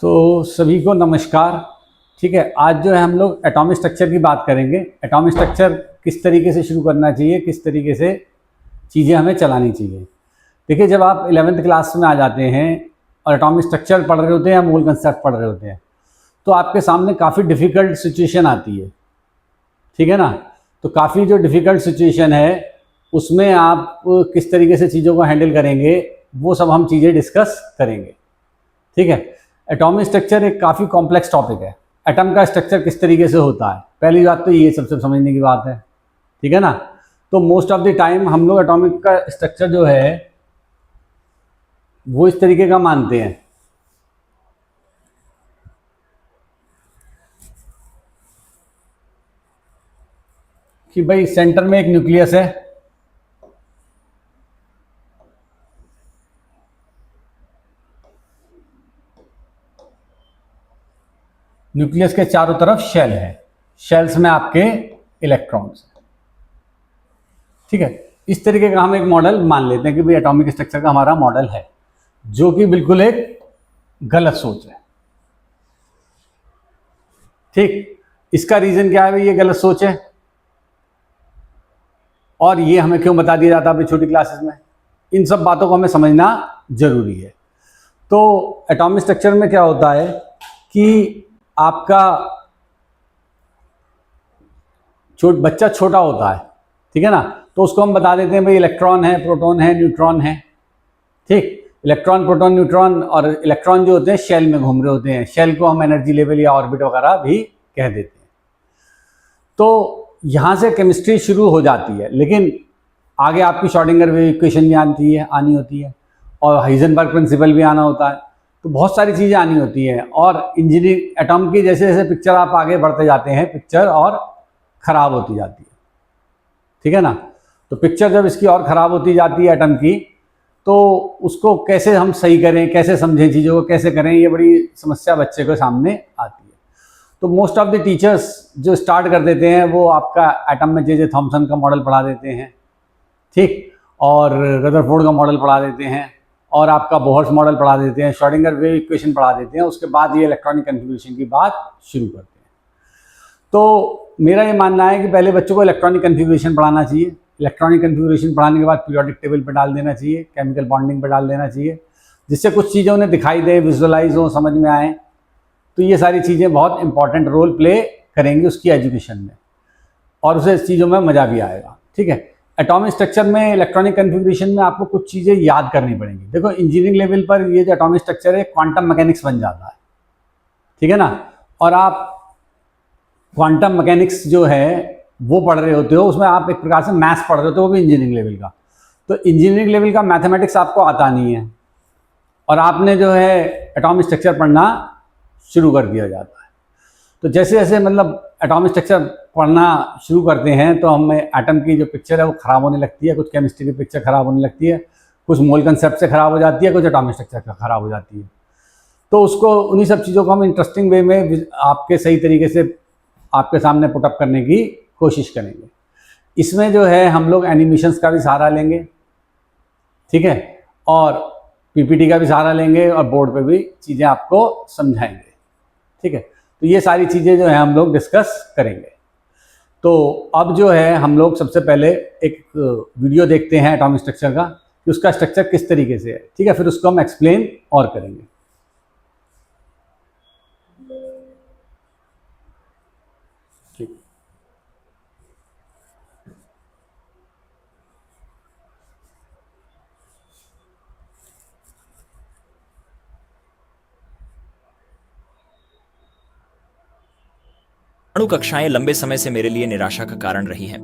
तो सभी को नमस्कार। ठीक है, आज जो है हम लोग एटॉमिक स्ट्रक्चर की बात करेंगे। एटॉमिक स्ट्रक्चर किस तरीके से शुरू करना चाहिए, किस तरीके से चीज़ें हमें चलानी चाहिए। देखिए, जब आप 11th क्लास में आ जाते हैं और एटॉमिक स्ट्रक्चर पढ़ रहे होते हैं या मूल कंसेप्ट पढ़ रहे होते हैं, तो आपके सामने काफ़ी डिफ़िकल्ट सिचुएशन आती है। ठीक है ना। तो काफ़ी जो डिफ़िकल्ट सिचुएशन है उसमें आप किस तरीके से चीज़ों को हैंडल करेंगे, वो सब हम चीज़ें डिस्कस करेंगे। ठीक है। एटॉमिक स्ट्रक्चर एक काफ़ी कॉम्प्लेक्स टॉपिक है। एटम का स्ट्रक्चर किस तरीके से होता है, पहली बात तो ये सबसे समझने की बात है। ठीक है ना। तो मोस्ट ऑफ द टाइम हम लोग एटॉमिक का स्ट्रक्चर जो है वो इस तरीके का मानते हैं कि भाई सेंटर में एक न्यूक्लियस है, न्यूक्लियस के चारों तरफ शेल है, शेल्स में आपके इलेक्ट्रॉन्स हैं। ठीक है। इस तरीके का हम एक मॉडल मान लेते हैं कि भाई एटॉमिक स्ट्रक्चर का हमारा मॉडल है, जो कि बिल्कुल एक गलत सोच है। ठीक। इसका रीजन क्या है भाई, ये गलत सोच है और ये हमें क्यों बता दिया जाता है अपनी छोटी क्लासेस में, इन सब बातों को हमें समझना जरूरी है। तो एटॉमिक स्ट्रक्चर में क्या होता है कि आपका बच्चा छोटा होता है, ठीक है ना, तो उसको हम बता देते हैं भाई इलेक्ट्रॉन है, प्रोटॉन है, न्यूट्रॉन है। ठीक। इलेक्ट्रॉन, प्रोटॉन, न्यूट्रॉन, और इलेक्ट्रॉन जो होते हैं शेल में घूम रहे होते हैं। शेल को हम एनर्जी लेवल या ऑर्बिट वगैरह भी कह देते हैं। तो यहाँ से केमिस्ट्री शुरू हो जाती है, लेकिन आगे आपकी श्रोडिंगर वेव इक्वेशन भी आनी होती है और हाइजेनबर्ग प्रिंसिपल भी आना होता है। तो बहुत सारी चीज़ें आनी होती हैं और इंजीनियरिंग एटॉम की जैसे जैसे पिक्चर आप आगे बढ़ते जाते हैं, पिक्चर और ख़राब होती जाती है। ठीक है ना। तो पिक्चर जब इसकी और ख़राब होती जाती है एटम की, तो उसको कैसे हम सही करें, कैसे समझें चीज़ों को, कैसे करें, ये बड़ी समस्या बच्चे के सामने आती है। तो मोस्ट ऑफ द टीचर्स जो स्टार्ट कर देते हैं वो आपका एटम में जे थॉमसन का मॉडल पढ़ा देते हैं। ठीक। और रदरफोर्ड का मॉडल पढ़ा देते हैं और आपका बोहर्स मॉडल पढ़ा देते हैं, श्रोडिंगर वेव इक्वेशन पढ़ा देते हैं। उसके बाद ये इलेक्ट्रॉनिक कन्फिग्यूरेशन की बात शुरू करते हैं। तो मेरा ये मानना है कि पहले बच्चों को इलेक्ट्रॉनिक कन्फिग्यूरेशन पढ़ाना चाहिए। इलेक्ट्रॉनिक कन्फिग्यूरेशन पढ़ाने के बाद पीरियोडिक टेबल पर डाल देना चाहिए, केमिकल बॉन्डिंग पर डाल देना चाहिए, जिससे कुछ चीज़ें उन्हें दिखाई दे, विजुअलाइज हो, समझ में आए। तो ये सारी चीज़ें बहुत इंपॉर्टेंट रोल प्ले करेंगी उसकी एजुकेशन में और उसे इस चीज़ों में मज़ा भी आएगा। ठीक है। एटॉमिक स्ट्रक्चर में इलेक्ट्रॉनिक कन्फिग्यूरेशन में आपको कुछ चीज़ें याद करनी पड़ेंगी। देखो, इंजीनियरिंग लेवल पर ये जो एटॉमिक स्ट्रक्चर है क्वांटम मैकेनिक्स बन जाता है। ठीक है ना। और आप क्वांटम मैकेनिक्स जो है वो पढ़ रहे होते हो, उसमें आप एक प्रकार से मैथ्स पढ़ रहे होते हो, वो भी इंजीनियरिंग लेवल का। तो इंजीनियरिंग लेवल का मैथमेटिक्स आपको आता नहीं है और आपने जो है एटॉमिक स्ट्रक्चर पढ़ना शुरू कर दिया जाता है। तो जैसे जैसे मतलब एटॉमिक स्ट्रक्चर पढ़ना शुरू करते हैं तो हमें एटम की जो पिक्चर है वो ख़राब होने लगती है, कुछ केमिस्ट्री की पिक्चर ख़राब होने लगती है, कुछ मोल कंसेप्ट से ख़राब हो जाती है, कुछ एटॉमिक स्ट्रक्चर का ख़राब हो जाती है। तो उसको, उन्हीं सब चीज़ों को हम इंटरेस्टिंग वे में आपके सही तरीके से आपके सामने पुटअप करने की कोशिश करेंगे। इसमें जो है हम लोग एनिमेशंस का भी सहारा लेंगे, ठीक है, और पीपीटी का भी सहारा लेंगे और बोर्ड पे भी चीज़ें आपको समझाएंगे। ठीक है। तो ये सारी चीज़ें जो है हम लोग डिस्कस करेंगे। तो अब जो है हम लोग सबसे पहले एक वीडियो देखते हैं एटॉमिक स्ट्रक्चर का कि उसका स्ट्रक्चर किस तरीके से है। ठीक है। फिर उसको हम एक्सप्लेन और करेंगे। ठीक। अणु कक्षाएं लंबे समय से मेरे लिए निराशा का कारण रही हैं।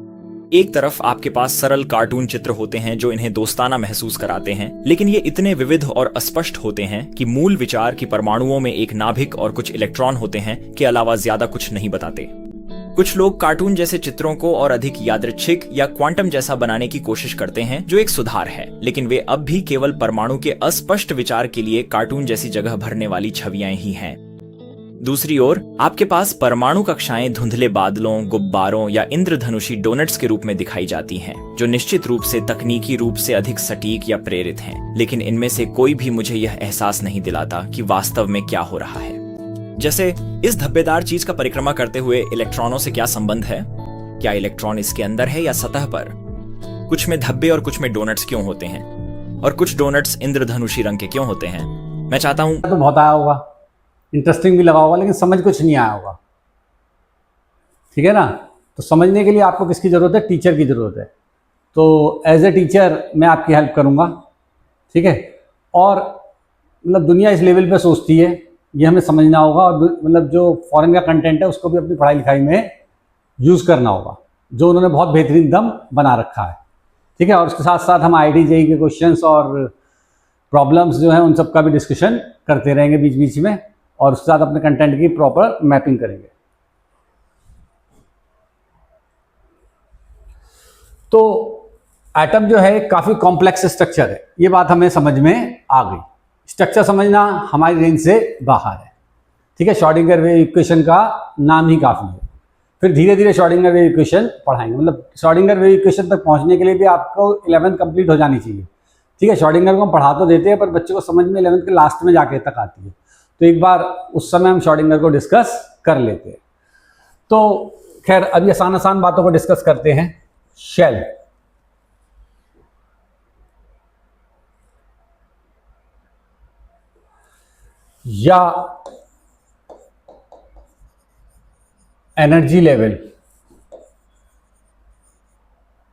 एक तरफ आपके पास सरल कार्टून चित्र होते हैं जो इन्हें दोस्ताना महसूस कराते हैं, लेकिन ये इतने विविध और अस्पष्ट होते हैं कि मूल विचार की परमाणुओं में एक नाभिक और कुछ इलेक्ट्रॉन होते हैं के अलावा ज्यादा कुछ नहीं बताते। कुछ लोग कार्टून जैसे चित्रों को और अधिक यादृच्छिक या क्वांटम जैसा बनाने की कोशिश करते हैं, जो एक सुधार है, लेकिन वे अब भी केवल परमाणु के अस्पष्ट विचार के लिए कार्टून जैसी जगह भरने वाली छवियां ही हैं। दूसरी ओर आपके पास परमाणु कक्षाएं धुंधले बादलों, गुब्बारों या इंद्रधनुषी डोनट्स के रूप में दिखाई जाती हैं, जो निश्चित रूप से तकनीकी रूप से अधिक सटीक या प्रेरित हैं, लेकिन इनमें से कोई भी मुझे यह एहसास नहीं दिलाता कि वास्तव में क्या हो रहा है। जैसे इस धब्बेदार चीज का परिक्रमा करते हुए इलेक्ट्रॉनों से क्या संबंध है? क्या इलेक्ट्रॉन इसके अंदर है या सतह पर? कुछ में धब्बे और कुछ में डोनट्स क्यों होते हैं? और कुछ डोनट्स इंद्रधनुषी रंग के क्यों होते हैं? मैं चाहता हूं तो बहुत आया होगा, इंटरेस्टिंग भी लगा होगा, लेकिन समझ कुछ नहीं आया होगा। ठीक है ना? तो समझने के लिए आपको किसकी ज़रूरत है? टीचर की ज़रूरत है। तो एज ए टीचर मैं आपकी हेल्प करूँगा। ठीक है? और मतलब दुनिया इस लेवल पे सोचती है, ये हमें समझना होगा। और मतलब जो फॉरेन का कंटेंट है उसको भी अपनी पढ़ाई लिखाई में यूज़ करना होगा, जो उन्होंने बहुत बेहतरीन दम बना रखा है। ठीक है? और उसके साथ साथ हम IIT JEE के क्वेश्चंस और प्रॉब्लम्स जो हैं उन सब का भी डिस्कशन करते रहेंगे बीच बीच में, और उसके साथ अपने कंटेंट की प्रॉपर मैपिंग करेंगे। तो एटम जो है काफ़ी कॉम्प्लेक्स स्ट्रक्चर है, ये बात हमें समझ में आ गई। स्ट्रक्चर समझना हमारी रेंज से बाहर है। ठीक है? श्रोडिंगर वेव इक्वेशन का नाम ही काफ़ी है। फिर धीरे धीरे श्रोडिंगर वेव इक्वेशन पढ़ाएंगे। मतलब श्रोडिंगर वेव इक्वेशन तक पहुंचने के लिए भी आपको 11th कंप्लीट हो जानी चाहिए। ठीक है? श्रोडिंगर को हम पढ़ा तो देते हैं, पर बच्चे को समझ में 11th के लास्ट में जाके तक आती है। तो एक बार उस समय हम श्रोडिंगर को डिस्कस कर लेते हैं। तो खैर अभी आसान आसान बातों को डिस्कस करते हैं। शेल, या एनर्जी लेवल,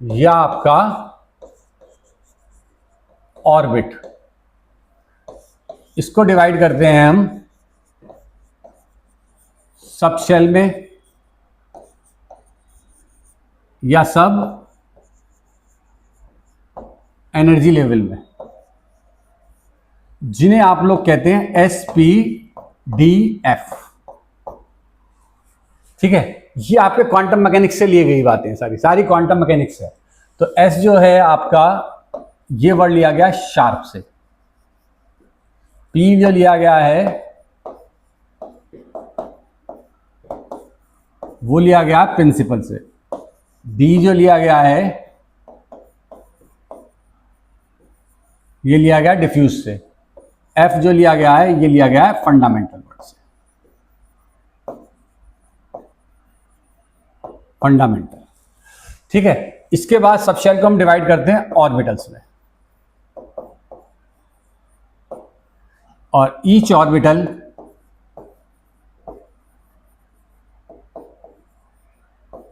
या आपका ऑर्बिट, इसको डिवाइड करते हैं हम सब शेल में या सब एनर्जी लेवल में, जिन्हें आप लोग कहते हैं SPDF। ठीक है? ये आपके क्वांटम मैकेनिक्स से लिए गई बातें, सारी क्वांटम मैकेनिक्स है। तो S जो है आपका, ये वर्ड लिया गया शार्प से। P जो लिया गया है वो लिया गया प्रिंसिपल से। D जो लिया गया है ये लिया गया डिफ्यूज से। F जो लिया गया है ये लिया गया है फंडामेंटल वर्ड से। फंडामेंटल। ठीक है? इसके बाद सब शेल को हम डिवाइड करते हैं ऑर्बिटल्स में, और each orbital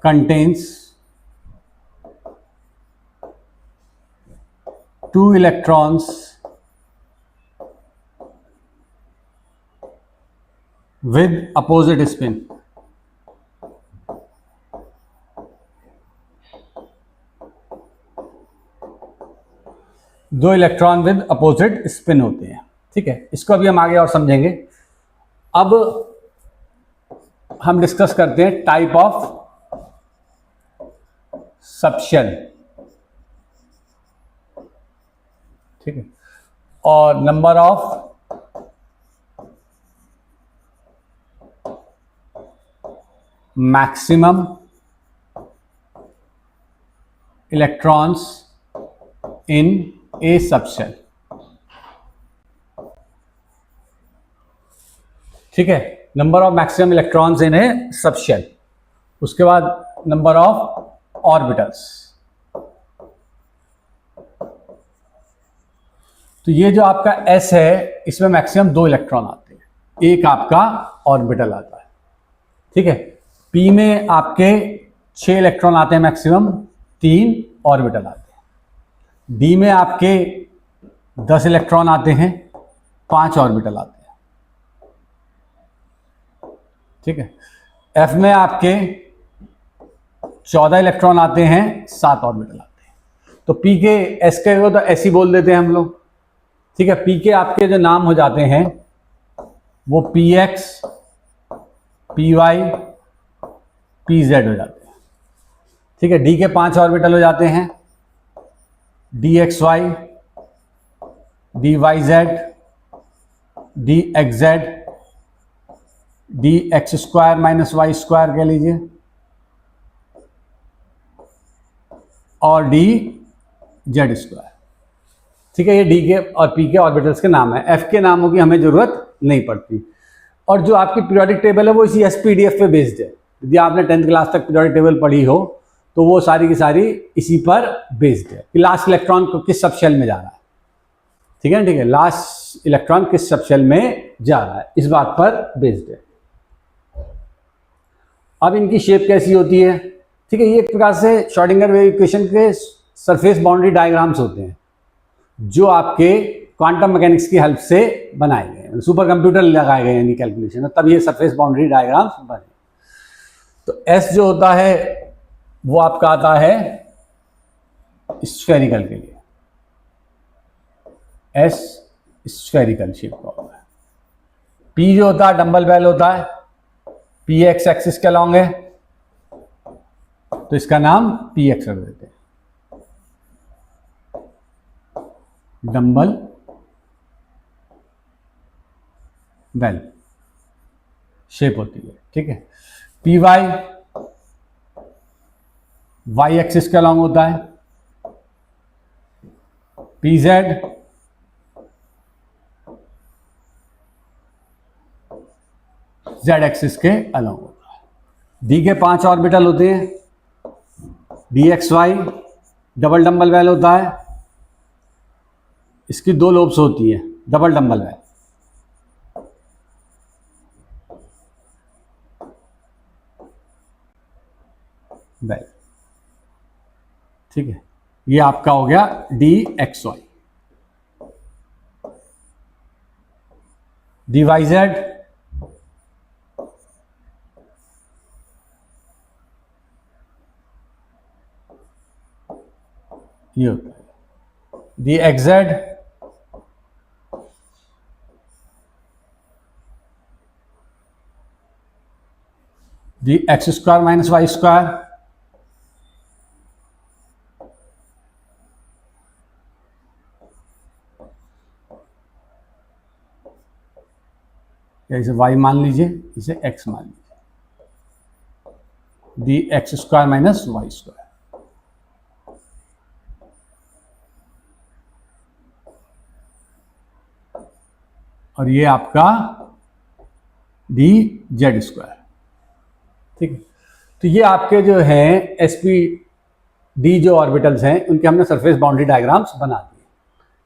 contains 2 electrons with opposite spin। दो इलेक्ट्रॉन विद अपोजिट स्पिन होते हैं। ठीक है? इसको अभी हम आगे और समझेंगे। अब हम डिस्कस करते हैं टाइप ऑफ सबशेल। ठीक है? और number of maximum electrons in A subshell. ठीक है? Number of maximum electrons in A subshell. उसके बाद नंबर ऑफ ऑर्बिटल्स। तो ये जो आपका S है इसमें मैक्सिमम 2 इलेक्ट्रॉन आते हैं, एक आपका ऑर्बिटल आता है। ठीक है? P में आपके 6 इलेक्ट्रॉन आते हैं मैक्सिमम, 3 ऑर्बिटल आते हैं। D में आपके 10 इलेक्ट्रॉन आते हैं, 5 ऑर्बिटल आते हैं। ठीक है? F में आपके 14 इलेक्ट्रॉन आते हैं, 7 ऑर्बिटल आते हैं। तो P के S के हो तो ऐसे ही बोल देते हैं हम लोग। ठीक है? P के आपके जो नाम हो जाते हैं वो PX, PY, PZ हो जाते हैं। ठीक है? D के 5 ऑर्बिटल हो जाते हैं, DXY, DYZ, DXZ, D X square minus Y square कह लीजिए, और डी जेड स्क्वायर। ठीक है, ये डी के और पी के ऑर्बिटल्स के नाम है। एफ के नामों की हमें जरूरत नहीं पड़ती। और जो आपकी पीरियोडिक टेबल है वो इसी एसपीडीएफ पे बेस्ड है। यदि आपने 10th क्लास तक पीरियोडिक टेबल पढ़ी हो तो वो सारी की सारी इसी पर बेस्ड है कि लास्ट इलेक्ट्रॉन को किस सब शेल में जा रहा है। ठीक है, ठीक है, लास्ट इलेक्ट्रॉन किस सब शेल में जा रहा है, इस बात पर बेस्ड है। अब इनकी शेप कैसी होती है? ठीक है, ये एक प्रकार से श्रोडिंगर वेव इक्वेशन के सरफेस बाउंड्री डायग्राम्स होते हैं जो आपके क्वांटम मैकेनिक्स की हेल्प से बनाए गए, सुपर कंप्यूटर लगाए गए यानी कैलकुलेशन, तब ये सरफेस बाउंड्री डायग्राम्स बने। तो एस जो होता है वो आपका आता है स्फेरिकल के लिए, एस स्फेरिकल शेप का होता है। पी जो होता है डंबल बेल होता है, पी एक्स एक्सिस के अलॉन्ग है तो इसका नाम पी एक्स रख देते हैं, डंबल बेल शेप होती है। ठीक है, पी वाई वाई एक्सिस के अलॉन्ग होता है, पी जेड जेड एक्सिस के अलॉन्ग होता है। डी के 5 ऑर्बिटल होते हैं, D X Y double dumbbell होता है, इसकी 2 लोब्स होती है, डबल डंबल बेल। ठीक है, ये आपका हो गया D X Y. D Y Z ये होता है, D X Z D X square minus Y square, इसे y मान लीजिए, इसे x मान लीजिए, D X square minus Y square. और ये आपका डी जेड स्क्वायर। ठीक है, तो ये आपके जो हैं एसपी डी जो ऑर्बिटल्स हैं उनके हमने सरफेस बाउंड्री डायग्राम्स बना दिए।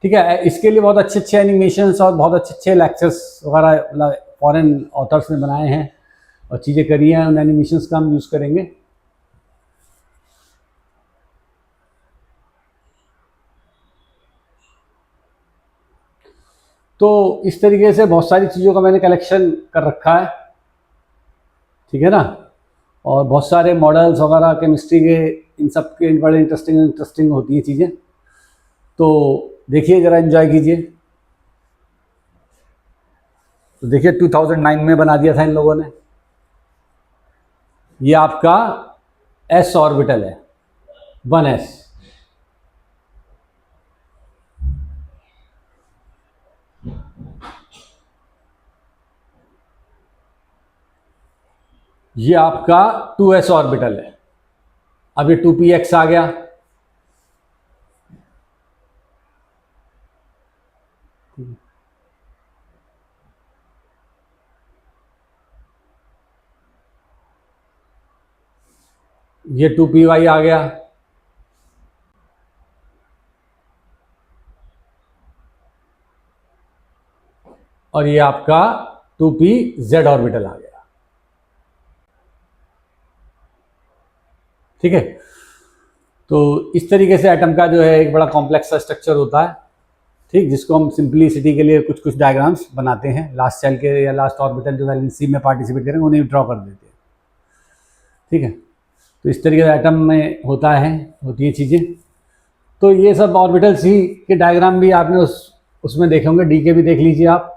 ठीक है, इसके लिए बहुत अच्छे अच्छे एनिमेशंस और बहुत अच्छे अच्छे लेक्चर्स वगैरह मतलब फॉरेन ऑथर्स ने बनाए हैं और चीज़ें करी हैं, उन एनिमेशंस का हम यूज़ करेंगे। तो इस तरीके से बहुत सारी चीज़ों का मैंने कलेक्शन कर रखा है। ठीक है ना, और बहुत सारे मॉडल्स वगैरह केमिस्ट्री के इन सब के बड़े इंटरेस्टिंग इंटरेस्टिंग होती हैं चीज़ें, तो देखिए ज़रा एंजॉय कीजिए। तो देखिए 2009 में बना दिया था इन लोगों ने। ये आपका एस ऑर्बिटल है, 1s। ये आपका 2s ऑर्बिटल है, अब ये 2px आ गया। ये 2py आ गया, और ये आपका 2pz ऑर्बिटल आ गया। ठीक है, तो इस तरीके से एटम का जो है एक बड़ा कॉम्प्लेक्स सा स्ट्रक्चर होता है। ठीक, जिसको हम सिंपलिसिटी के लिए कुछ कुछ डायग्राम्स बनाते हैं, लास्ट सेल के या लास्ट ऑर्बिटल जो वैलेंसी में पार्टिसिपेट करेंगे उन्हें ड्रॉ कर देते हैं। ठीक है, तो इस तरीके से एटम में होती है चीज़ें। तो ये सब ऑर्बिटल सी के डायग्राम भी आपने उसमें देखे होंगे, डी के भी देख लीजिए आप।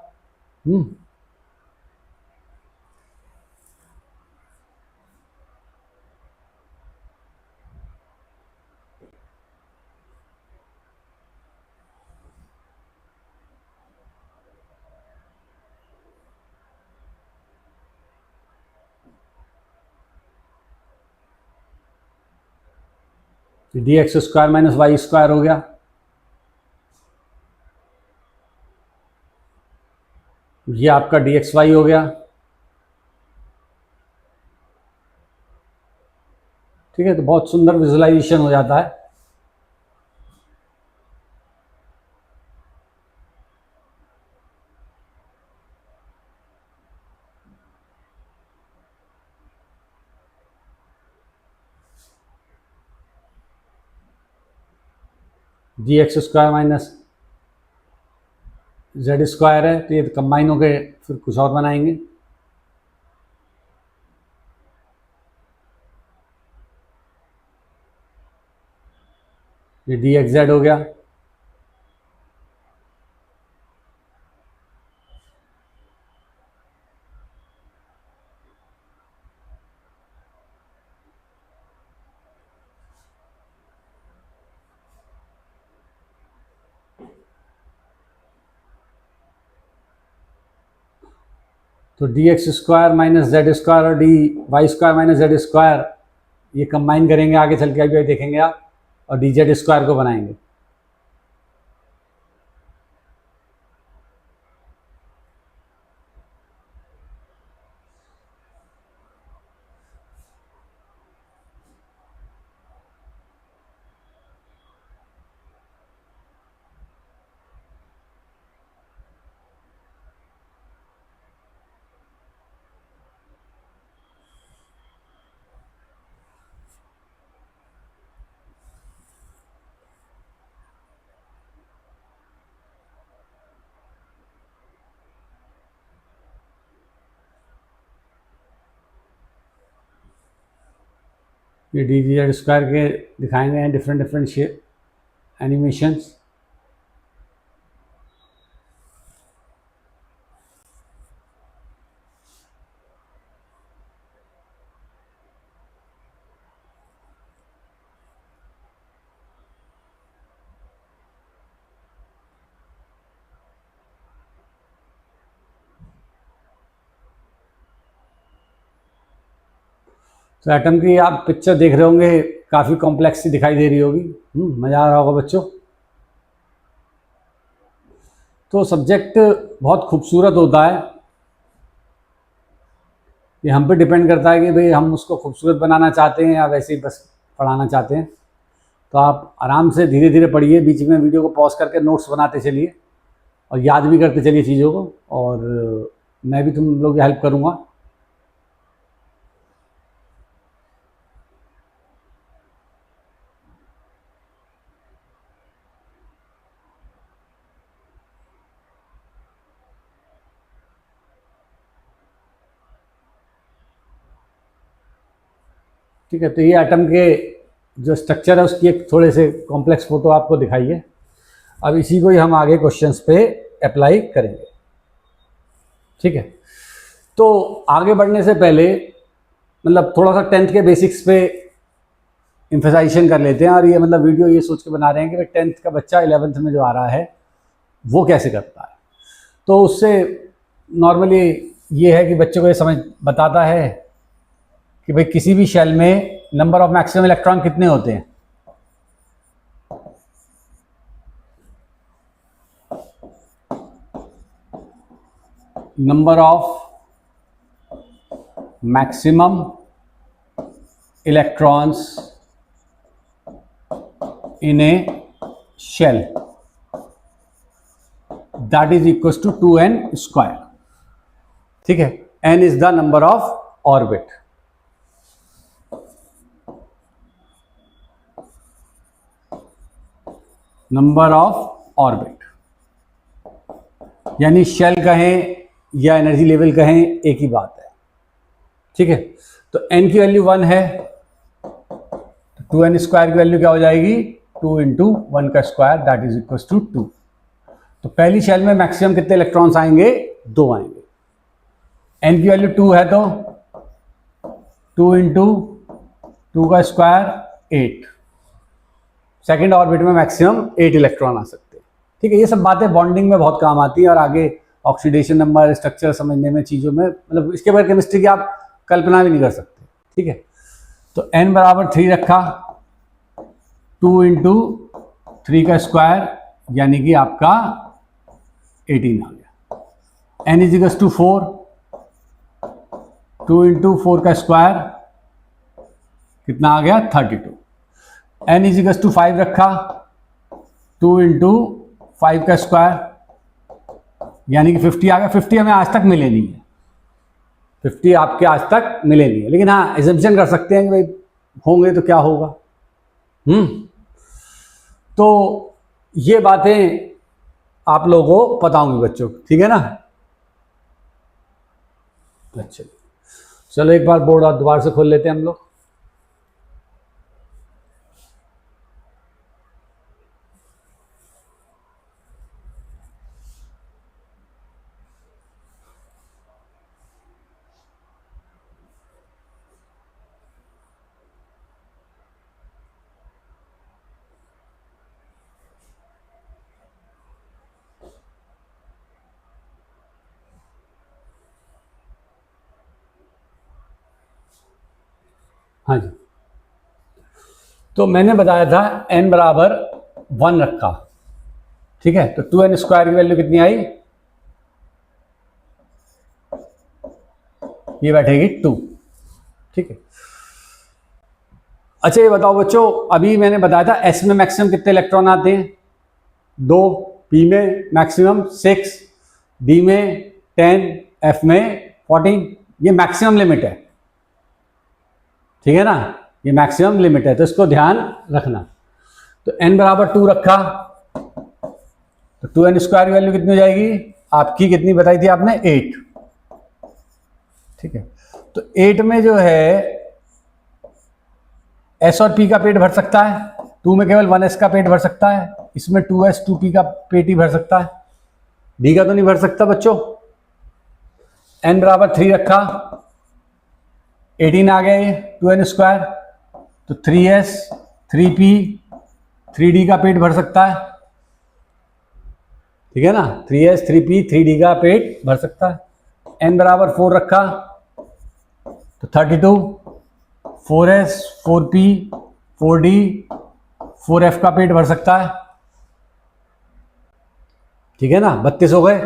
D X square minus Y square हो गया, ये आपका डी एक्स वाई हो गया। ठीक है, तो बहुत सुंदर विजुअलाइजेशन हो जाता है। D X square minus Z square है, तो ये कंबाइन होके फिर कुछ और बनाएंगे। ये डी एक्स जेड हो गया। तो D X square minus Z square और D Y square minus Z square ये कंबाइन करेंगे, आगे चल के अभी देखेंगे आप, और डी जेड स्क्वायर को बनाएंगे। ये डी जेड स्क्वायर के दिखाएंगे हैं डिफरेंट डिफरेंट शेप एनिमेशंस। तो एटम की आप पिक्चर देख रहे होंगे, काफ़ी कॉम्प्लेक्स सी दिखाई दे रही होगी। मज़ा आ रहा होगा बच्चों। तो सब्जेक्ट बहुत खूबसूरत होता है, ये हम पे डिपेंड करता है कि भाई हम उसको खूबसूरत बनाना चाहते हैं या वैसे ही बस पढ़ाना चाहते हैं। तो आप आराम से धीरे धीरे पढ़िए, बीच में वीडियो को पॉज करके नोट्स बनाते चलिए और याद भी करते चलिए चीज़ों को, और मैं भी तुम लोग की हेल्प करूँगा। ठीक है, तो ये एटम के जो स्ट्रक्चर है उसकी एक थोड़े से कॉम्प्लेक्स फोटो आपको दिखाइए। अब इसी को ही हम आगे क्वेश्चंस पे अप्लाई करेंगे। ठीक है, तो आगे बढ़ने से पहले मतलब थोड़ा सा 10th के बेसिक्स पे इम्फेसाइजेशन कर लेते हैं। और ये मतलब वीडियो ये सोच के बना रहे हैं कि भाई 10th का बच्चा 11th में जो आ रहा है वो कैसे करता है। तो उससे नॉर्मली ये है कि बच्चे को ये समझ बताता है कि भाई किसी भी शेल में नंबर ऑफ मैक्सिमम इलेक्ट्रॉन कितने होते हैं। Number of maximum electrons in a shell, that is equal to 2n square. ठीक है, n is the number of orbit. Number of orbit यानी शेल कहें या एनर्जी लेवल कहें, एक ही बात है। ठीक है, तो n की वैल्यू 1 है, तो 2n स्क्वायर की वैल्यू क्या हो जाएगी, 2 इंटू 1 का square, that is equal to 2। तो पहली शेल में मैक्सिमम कितने इलेक्ट्रॉन्स आएंगे, 2 आएंगे। n की वैल्यू 2 है तो 2 इंटू 2 का स्क्वायर 8। सेकेंड ऑर्बिट में मैक्सिमम 8 इलेक्ट्रॉन आ सकते हैं। ठीक है, ये सब बातें बॉन्डिंग में बहुत काम आती है और आगे ऑक्सीडेशन नंबर, स्ट्रक्चर समझने में, चीज़ों में, मतलब इसके बगैर केमिस्ट्री की आप कल्पना भी नहीं कर सकते। ठीक है, तो n बराबर 3 रखा, 2 इंटू 3 का स्क्वायर यानी कि आपका 18 आ गया। n is equals to 4, 2 into 4 का स्क्वायर कितना आ गया 32। n इज इक्वल्स टू 5 रखा, 2 इंटू 5 का स्क्वायर यानी कि 50 आ गया। 50 हमें आज तक मिले नहीं है, 50 आपके आज तक मिले नहीं है, लेकिन हाँ एजम्पशन कर सकते हैं कि भाई होंगे तो क्या होगा। तो ये बातें आप लोगों को पता होंगी बच्चों, ठीक है ना। अच्छा चलो एक बार बोर्ड और दोबारा से खोल लेते हैं हम लोग। हाँ जी, तो मैंने बताया था n बराबर 1 रखा, ठीक है। तो 2n स्क्वायर की वैल्यू कितनी आई, ये बैठेगी 2, ठीक है। अच्छा ये बताओ बच्चों, अभी मैंने बताया था s में मैक्सिमम कितने इलेक्ट्रॉन आते हैं, 2, p में मैक्सिमम 6, d में 10, f में 14, ये मैक्सिमम लिमिट है, ठीक है ना, ये मैक्सिमम लिमिट है, तो इसको ध्यान रखना। तो n बराबर 2 रखा, तो 2n स्क्वायर की वैल्यू कितनी हो जाएगी आपकी, कितनी बताई थी आपने 8, ठीक है। तो 8 में जो है s और p का पेट भर सकता है, 2 में केवल 1s का पेट भर सकता है, इसमें 2s 2p का पेट ही भर सकता है, d का तो नहीं भर सकता बच्चों। n बराबर 3 रखा, 18 आ गया ये 2n स्क्वायर, तो 3s 3p 3d का पेट भर सकता है, ठीक है ना, 3s 3p 3d का पेट भर सकता है। n बराबर 4 रखा, तो 32, 4s 4p 4d 4f का पेट भर सकता है, ठीक है ना, 32 हो गए,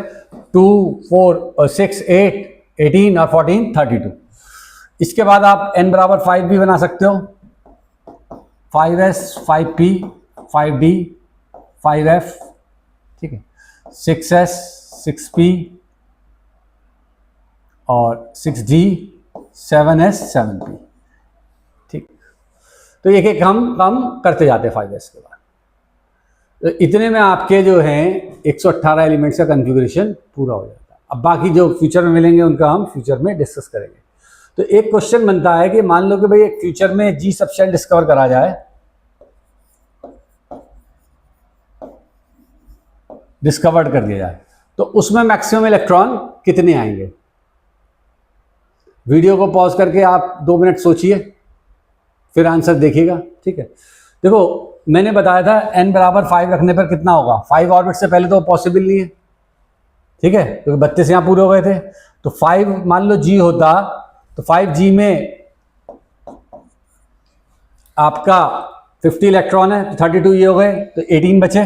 2 4 और 6 8 18 और 14 32। इसके बाद आप n बराबर 5 भी बना सकते हो, 5s 5p 5d 5f, ठीक है, 6s 6p और 6d 7s 7p, ठीक। तो एक एक हम कम करते जाते हैं 5s के बाद। तो इतने में आपके जो हैं 118 एलिमेंट्स का कॉन्फ़िगरेशन पूरा हो जाता है। अब बाकी जो फ्यूचर में मिलेंगे उनका हम फ्यूचर में डिस्कस करेंगे। तो एक क्वेश्चन बनता है कि मान लो कि भाई एक फ्यूचर में जी सबशेल डिस्कवर करा जाए, डिस्कवर्ड कर दिया जाए, तो उसमें मैक्सिमम इलेक्ट्रॉन कितने आएंगे। वीडियो को पॉज करके आप 2 मिनट सोचिए, फिर आंसर देखिएगा, ठीक है। देखो मैंने बताया था n बराबर 5 रखने पर कितना होगा, 5 ऑर्बिट से पहले तो पॉसिबल नहीं है, ठीक है, क्योंकि 32 यहाँ पूरे हो गए थे। तो 5 मान लो g होता, तो 5g में आपका 50 इलेक्ट्रॉन है, तो 32 ये हो गए, तो 18 बचे।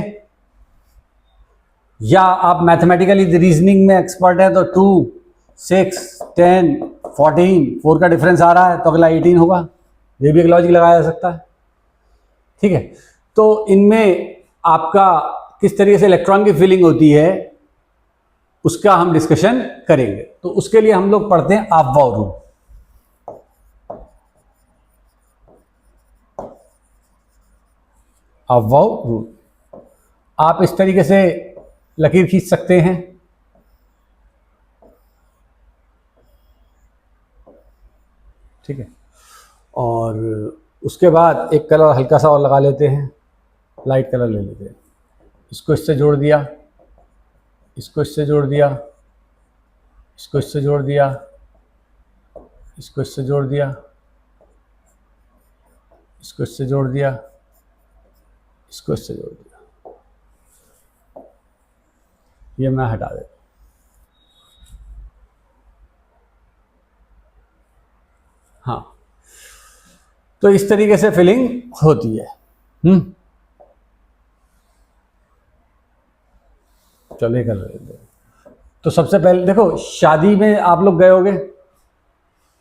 या आप मैथमेटिकली रीजनिंग में एक्सपर्ट है, तो 2 6 10 14 4 का डिफरेंस आ रहा है, तो अगला 18 होगा। ये भी एक लॉजिक लगाया जा सकता है, ठीक है। तो इनमें आपका किस तरीके से इलेक्ट्रॉन की फिलिंग होती है उसका हम डिस्कशन करेंगे। तो उसके लिए हम लोग पढ़ते हैं अफबाउ रूल। अफबाउ रूल आप इस तरीके से लकीर खींच सकते हैं, ठीक है। और उसके बाद एक कलर हल्का सा और लगा लेते हैं, लाइट कलर ले लेते हैं। इसको इससे जोड़ दिया, इसको इससे जोड़ दिया, इसको इससे जोड़ दिया, इसको इससे जोड़ दिया, इसको इससे जोड़ दिया, इसको इससे जोड़ दिया। ये मैं हटा देता हूं। हाँ, तो इस तरीके से फिलिंग होती है। चलो ये कर लेते हैं। तो सबसे पहले देखो, शादी में आप लोग गए होगे,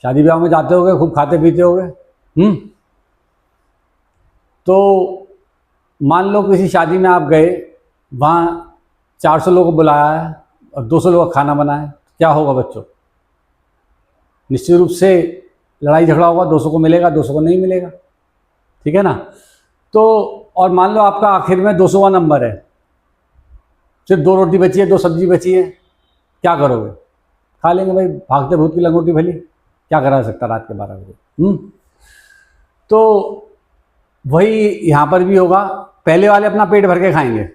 शादी ब्याह में जाते होगे, खूब खाते पीते होगे। तो मान लो किसी शादी में आप गए, वहाँ 400 लोगों को बुलाया है और 200 लोगों का खाना बना है, क्या होगा बच्चों? निश्चित रूप से लड़ाई झगड़ा होगा, 200 को मिलेगा, 200 को नहीं मिलेगा, ठीक है ना। तो और मान लो आपका आखिर में 200वां नंबर है, सिर्फ 2 रोटी बची है, 2 सब्जी बची है, क्या करोगे? खा लेंगे भाई, भागते भूत की लंगोटी भली, क्या करा सकता रात के 12 बजे। तो वही यहाँ पर भी होगा, पहले वाले अपना पेट भर के खाएंगे,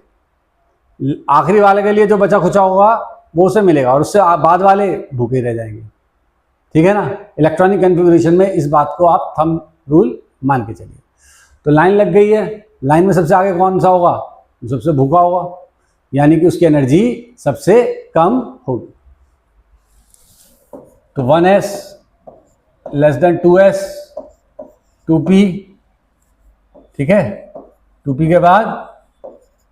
आखिरी वाले के लिए जो बचा खुचा होगा वो उसे मिलेगा, और उससे बाद वाले भूखे रह जाएंगे, ठीक है ना। इलेक्ट्रॉनिक कॉन्फ़िगरेशन में इस बात को आप थंब रूल मान के चलिए। तो लाइन लग गई है, लाइन में सबसे आगे कौन सा होगा? सबसे भूखा होगा, यानी कि उसकी एनर्जी सबसे कम होगी। तो 1s less than 2s, 2p, ठीक है, 2p के बाद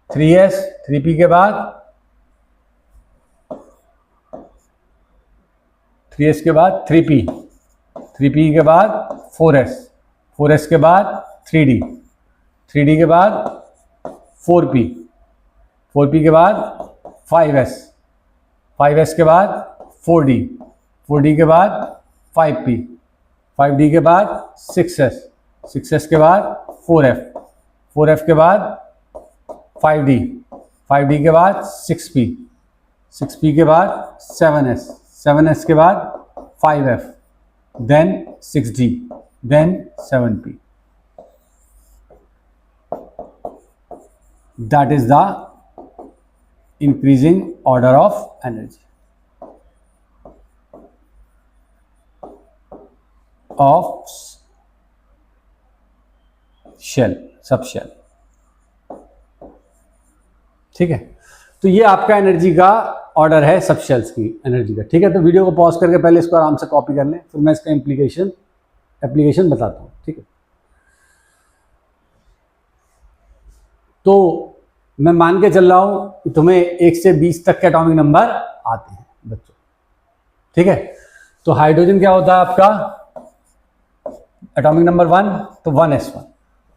3s, 3p के बाद 3s के बाद 3p, 3p के बाद 4s, 4s के बाद 3d, 3d के बाद 4p, 4p के बाद 5s, 5s के बाद 4d, 4d के बाद 5p, 5d के बाद 6s, 6s के बाद 4f, 4f के बाद 5d, 5d के बाद 6p, 6p के बाद 7s, 7s के बाद 5f, then 6d, then 7p. That is the increasing order of energy of shell, sub shell, ठीक है। तो ये आपका एनर्जी का ऑर्डर है सब शेल्स की एनर्जी का, ठीक है। तो वीडियो को पॉज करके पहले इसको आराम से कॉपी कर लें, फिर मैं इसका एप्लीकेशन बताता हूँ, ठीक है। तो मैं मान के चल रहा हूँ कि तुम्हें 1 से 20 तक के एटॉमिक नंबर आते हैं बच्चों, ठीक है। तो हाइड्रोजन क्या होता है आपका? एटॉमिक नंबर 1, तो 1s1।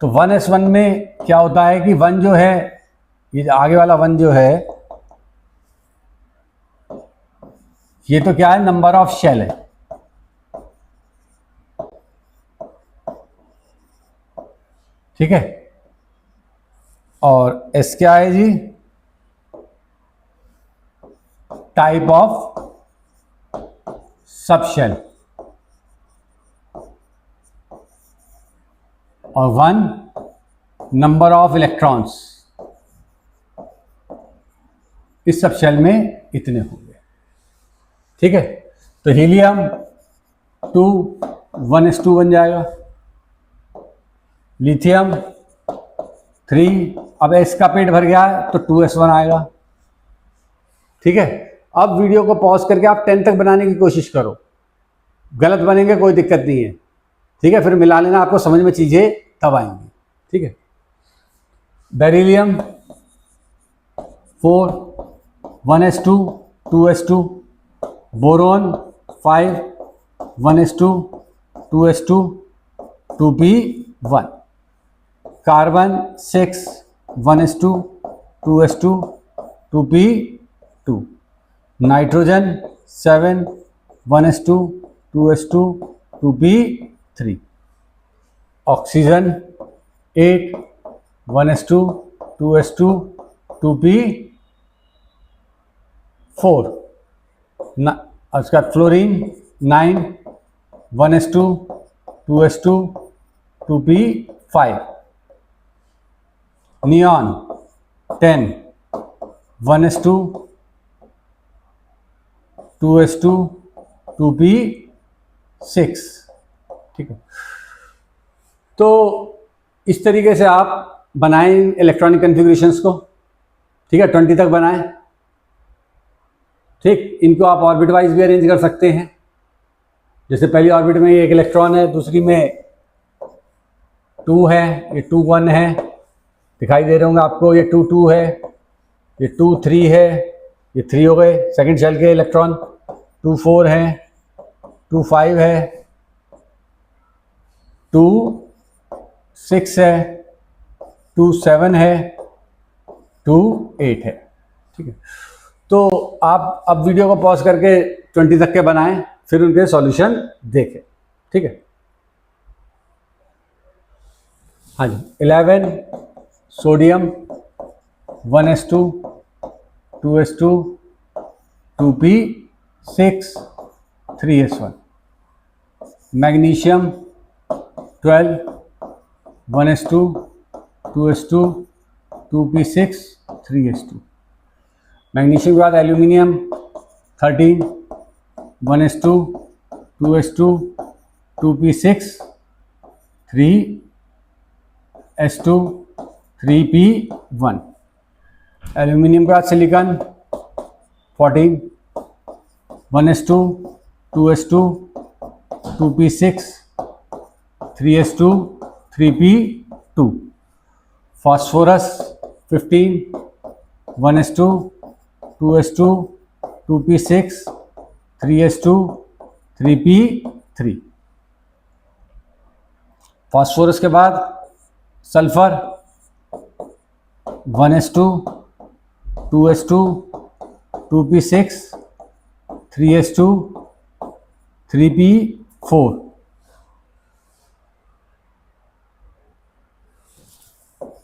तो 1s1 में क्या होता है कि 1 जो है, ये आगे वाला 1 जो है, ये तो क्या है? नंबर ऑफ शेल है, ठीक है। और s क्या है जी? टाइप ऑफ सब शेल, और 1 नंबर ऑफ इलेक्ट्रॉन्स, इस सब शेल में इतने होंगे, ठीक है। तो हीलियम 2 1s2 बन जाएगा, लिथियम 3, अब s का पेट भर गया है तो 2s1 आएगा, ठीक है। अब वीडियो को पॉज करके आप 10 तक बनाने की कोशिश करो, गलत बनेंगे कोई दिक्कत नहीं है, ठीक है। फिर मिला लेना, आपको समझ में चीजें तब आएंगी, ठीक है। Beryllium 4 1s2 2s2, boron 5 1s2 2s2 2p1, carbon 6 1s2 2s2 2p2, nitrogen 7 1s2 2s2 2p3, oxygen 8 1s2 2s2 2p4, उसका fluorine 9 1s2 2s2 2p5, neon 10 1s2 2s2 2p6, ठीक है। तो इस तरीके से आप बनाएं इलेक्ट्रॉनिक कॉन्फ़िगरेशंस को, ठीक है। 20 तक बनाएं, ठीक। इनको आप ऑर्बिट वाइज भी अरेंज कर सकते हैं, जैसे पहली ऑर्बिट में ये एक इलेक्ट्रॉन है, दूसरी में 2 है, ये 2 1 है, दिखाई दे रहे होंगे आपको, ये 2 2 है, ये 2 3 है, ये 3 हो गए सेकंड शेल के इलेक्ट्रॉन, 2 4 है, 2 5 है, 2 6 है, 2 7 है, 2 8 है। ठीक है, तो आप अब वीडियो को पॉज करके 20 तक के बनाएं, फिर उनके सॉल्यूशन देखें। ठीक है, हाँ जी, 11 sodium 1s2 2s2 2p6 3s1, magnesium 12 1s2 2s2 2p6 3s2, magnesium के बाद aluminium 13 1s2 2s2 2p6 3s2 3p1, aluminium के बाद silicon 14 1s2 2s2 2p6 3s2 3p2, phosphorus 15 1s2 2s2 2p6 3s2 3p3, phosphorus के बाद sulphur 1s2 2s2 2p6 3s2 3p4,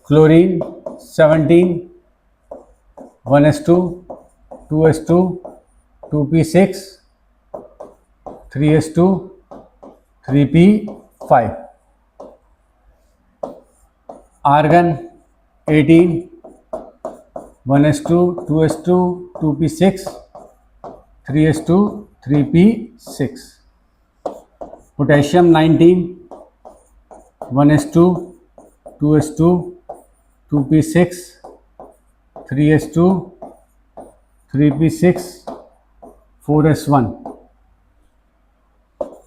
chlorine 17 1s2 2s2 2p6 3s2 3p5, argon 18 1s2 2s2 2p6 3s2 3p6, potassium 19 1s2 2s2 2p6 3s2 3p6 4s1,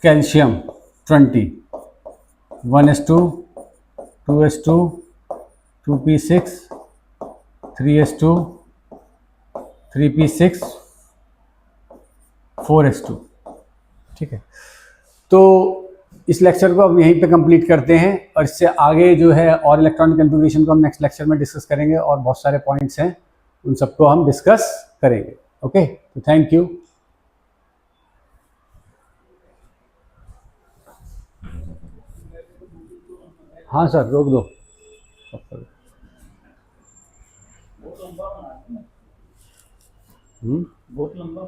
calcium 20 1s2 2s2 2p6 3s2 3p6 4s2। ठीक है, तो इस lecture को अब यहीं पे complete करते हैं, और इससे आगे जो है और इलेक्ट्रॉनिक कन्फिगरेशन को हम नेक्स्ट लेक्चर में डिस्कस करेंगे, और बहुत सारे पॉइंट्स हैं उन सबको हम डिस्कस करेंगे। ओके, तो थैंक यू। हाँ सर, रोक दो। बहुत लंबा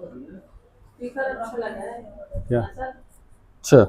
क्या? अच्छा,